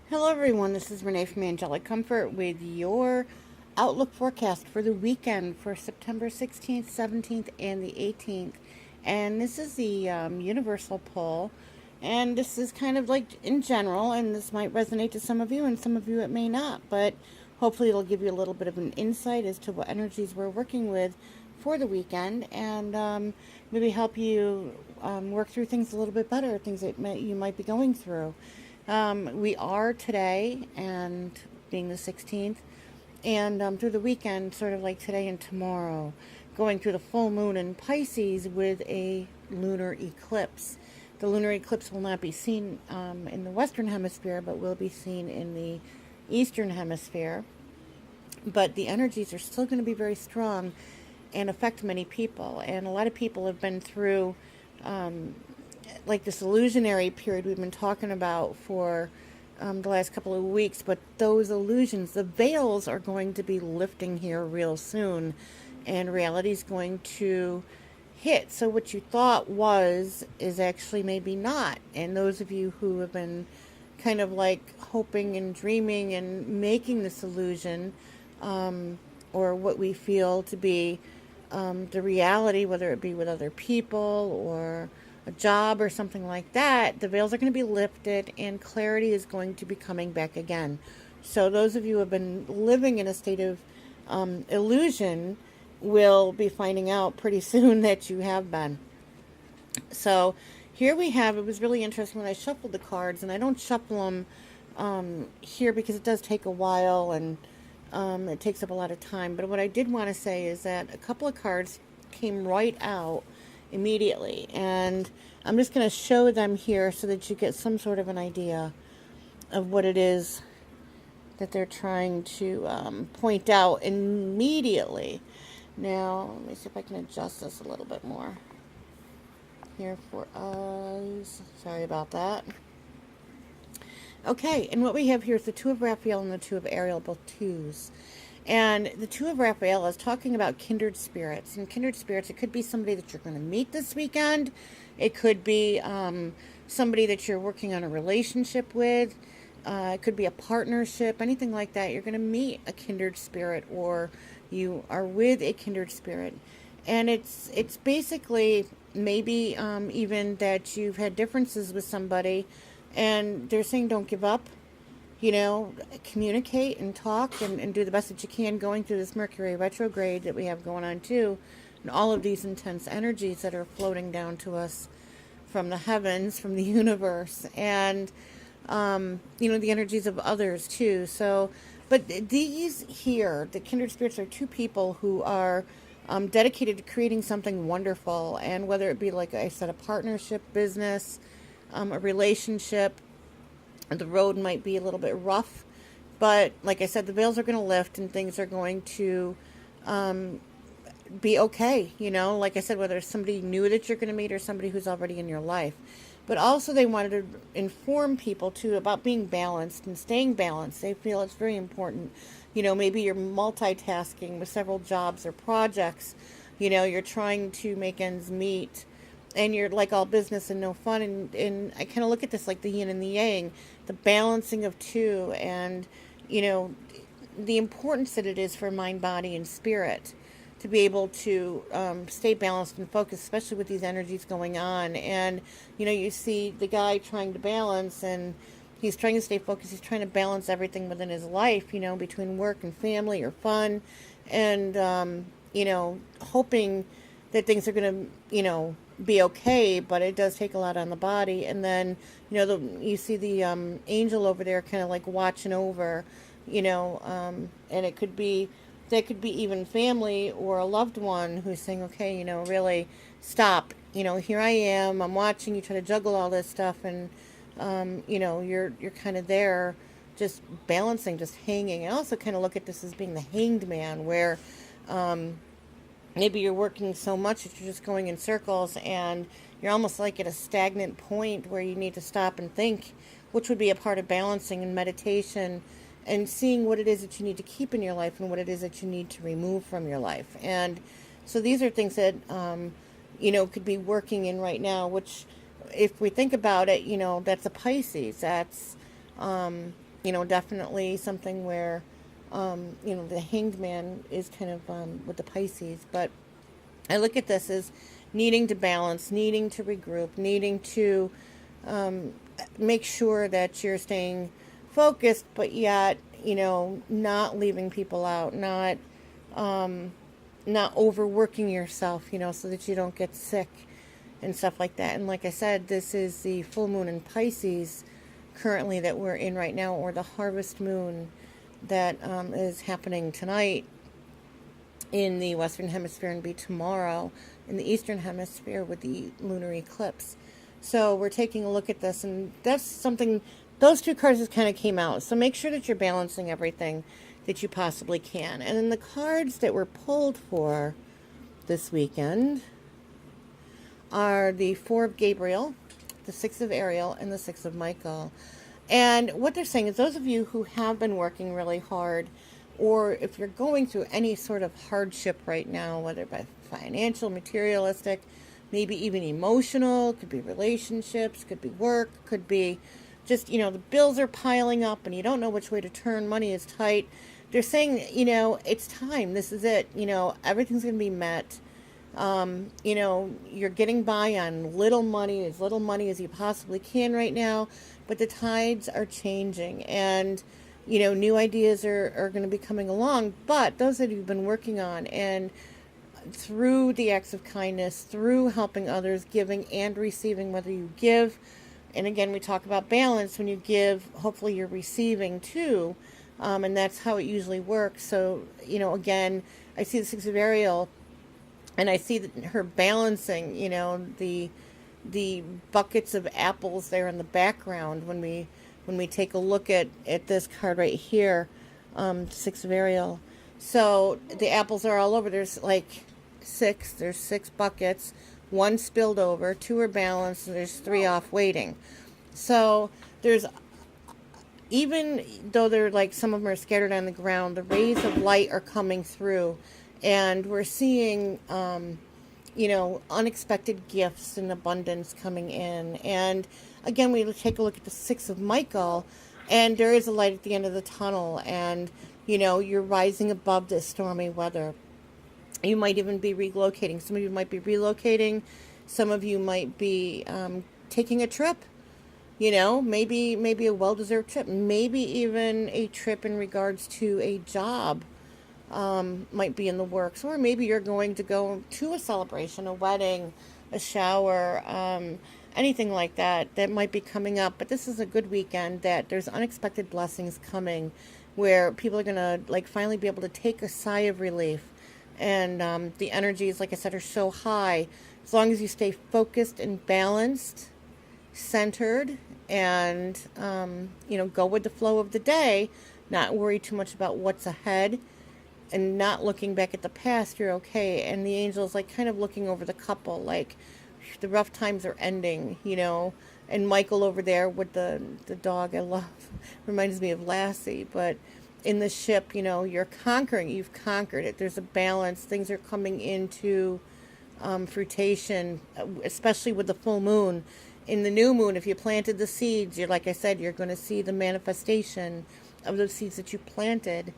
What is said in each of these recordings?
Hello, everyone. This is Renee from Angelic Comfort with your outlook forecast for the weekend for September 16th, 17th, and the 18th. And this is the universal poll. And this is kind of like in general, and this might resonate to some of you, and some of you it may not. But hopefully, it'll give you a little bit of an insight as to what energies we're working with for the weekend, and maybe help you work through things a little bit better, things that you might be going through. We are today, and being the 16th, and through the weekend, sort of like today and tomorrow, going through the full moon in Pisces with a lunar eclipse. The lunar eclipse will not be seen in the Western Hemisphere, but will be seen in the Eastern Hemisphere. But the energies are still going to be very strong and affect many people. And a lot of people have been through like this illusionary period we've been talking about for the last couple of weeks, but those illusions, the veils are going to be lifting here real soon, and reality is going to hit. So what you thought is actually maybe not. And those of you who have been kind of like hoping and dreaming and making this illusion, or what we feel to be the reality, whether it be with other people or a job or something like that, the veils are going to be lifted and clarity is going to be coming back again. So those of you who have been living in a state of illusion will be finding out pretty soon that you have been. So here we have, it was really interesting when I shuffled the cards, and I don't shuffle them here because it does take a while, and it takes up a lot of time. But what I did want to say is that a couple of cards came right out immediately, and I'm just going to show them here so that you get some sort of an idea of what it is that they're trying to point out immediately. Now, let me see if I can adjust this a little bit more here for us. Sorry about that. Okay, and what we have here is the Two of Raphael and the Two of Ariel, both twos. And the Two of Raphael is talking about kindred spirits. And kindred spirits, it could be somebody that you're going to meet this weekend. It could be somebody that you're working on a relationship with. It could be a partnership, anything like that. You're going to meet a kindred spirit, or you are with a kindred spirit. And it's basically maybe even that you've had differences with somebody, and they're saying don't give up. Communicate and talk, and do the best that you can going through this Mercury retrograde that we have going on too, and all of these intense energies that are floating down to us from the heavens, from the universe, and the energies of others too. So, but these here, the kindred spirits, are two people who are dedicated to creating something wonderful, and whether it be, like I said, a partnership, business, a relationship. The road might be a little bit rough, but like I said, the veils are going to lift and things are going to be okay. Like I said, whether it's somebody new that you're going to meet or somebody who's already in your life. But also they wanted to inform people too about being balanced and staying balanced. They feel it's very important. Maybe you're multitasking with several jobs or projects. You're trying to make ends meet, and you're like all business and no fun, and I kind of look at this like the yin and the yang, the balancing of two, and the importance that it is for mind, body, and spirit to be able to stay balanced and focused, especially with these energies going on. And you see the guy trying to balance, and he's trying to stay focused. He's trying to balance everything within his life, between work and family or fun, and hoping that things are going to be okay, but it does take a lot on the body. And then you see the angel over there kind of like watching over, and it could be, that could be even family or a loved one who's saying, okay, really stop, here I am, I'm watching you try to juggle all this stuff, and you're kind of there just balancing, just hanging. I also kind of look at this as being the hanged man, where maybe you're working so much that you're just going in circles, and you're almost like at a stagnant point where you need to stop and think, which would be a part of balancing and meditation, and seeing what it is that you need to keep in your life and what it is that you need to remove from your life. And so these are things that could be working in right now, which, if we think about it, that's a Pisces. That's Definitely something where, the Hanged Man is kind of with the Pisces. But I look at this as needing to balance, needing to regroup, needing to make sure that you're staying focused, but yet, not leaving people out, not overworking yourself, so that you don't get sick and stuff like that. And like I said, this is the full moon in Pisces currently that we're in right now, or the harvest moon that is happening tonight in the Western Hemisphere and be tomorrow in the Eastern Hemisphere with the lunar eclipse. So we're taking a look at this, and that's something, those two cards just kind of came out. So make sure that you're balancing everything that you possibly can. And then the cards that were pulled for this weekend are the Four of Gabriel, the Six of Ariel, and the Six of Michael. And what they're saying is those of you who have been working really hard, or if you're going through any sort of hardship right now, whether by financial, materialistic, maybe even emotional, could be relationships, could be work, could be just, the bills are piling up and you don't know which way to turn, money is tight. They're saying, it's time. This is it. Everything's going to be met. You're getting by on little money as you possibly can right now, but the tides are changing, and, new ideas are going to be coming along. But those that you've been working on, and through the acts of kindness, through helping others, giving and receiving, whether you give, and again, we talk about balance. When you give, hopefully you're receiving too. And that's how it usually works. So, again, I see the Six of Ariel, and I see her balancing, the buckets of apples there in the background when we take a look at this card right here, Six of Ariel. So the apples are all over. There's there's six buckets, one spilled over, two are balanced, and there's three off waiting. So there's, even though they're some of them are scattered on the ground, the rays of light are coming through. And we're seeing, unexpected gifts and abundance coming in. And again, we take a look at the Six of Michael, and there is a light at the end of the tunnel. And, you're rising above this stormy weather. You might even be relocating. Some of you might be relocating. Some of you might be taking a trip. Maybe a well-deserved trip. Maybe even a trip in regards to a job. Might be in the works, or maybe you're going to go to a celebration, a wedding, a shower, anything like that might be coming up. But this is a good weekend, that there's unexpected blessings coming, where people are gonna finally be able to take a sigh of relief. And the energies, like I said, are so high. As long as you stay focused and balanced, centered, and go with the flow of the day, not worry too much about what's ahead, and not looking back at the past, you're okay. And the angels kind of looking over the couple, the rough times are ending, and Michael over there with the dog I love, reminds me of Lassie. But in the ship, you've conquered it. There's a balance. Things are coming into fruition, especially with the full moon. In the new moon, if you planted the seeds, like I said, you're going to see the manifestation of those seeds that you planted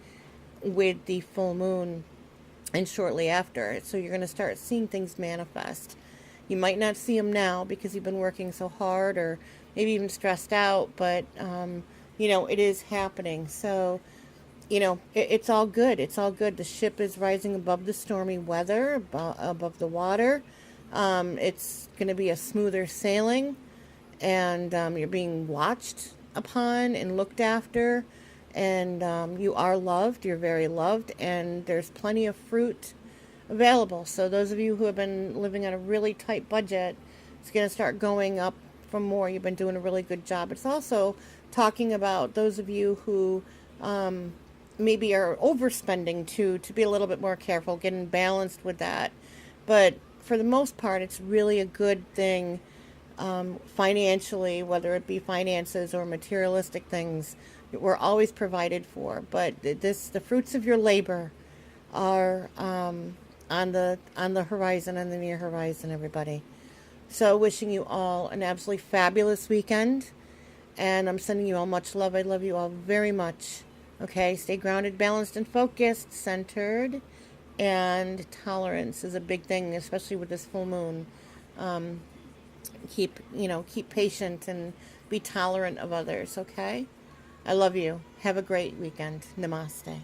with the full moon and shortly after. So you're going to start seeing things manifest. You might not see them now because you've been working so hard, or maybe even stressed out, but it is happening. So it's all good. It's all good. The ship is rising above the stormy weather, above the water. It's going to be a smoother sailing, and you're being watched upon and looked after. And you are loved. You're very loved, and there's plenty of fruit available. So those of you who have been living on a really tight budget, it's going to start going up for more. You've been doing a really good job. It's also talking about those of you who maybe are overspending to be a little bit more careful, getting balanced with that. But for the most part, it's really a good thing financially, whether it be finances or materialistic things. We're always provided for, but the fruits of your labor are on the horizon, on the near horizon, everybody. So wishing you all an absolutely fabulous weekend, And I'm sending you all much love. I love you all very much. Okay, stay grounded, balanced, and focused, centered. And tolerance is a big thing, especially with this full moon. Keep patient and be tolerant of others, okay? I love you. Have a great weekend. Namaste.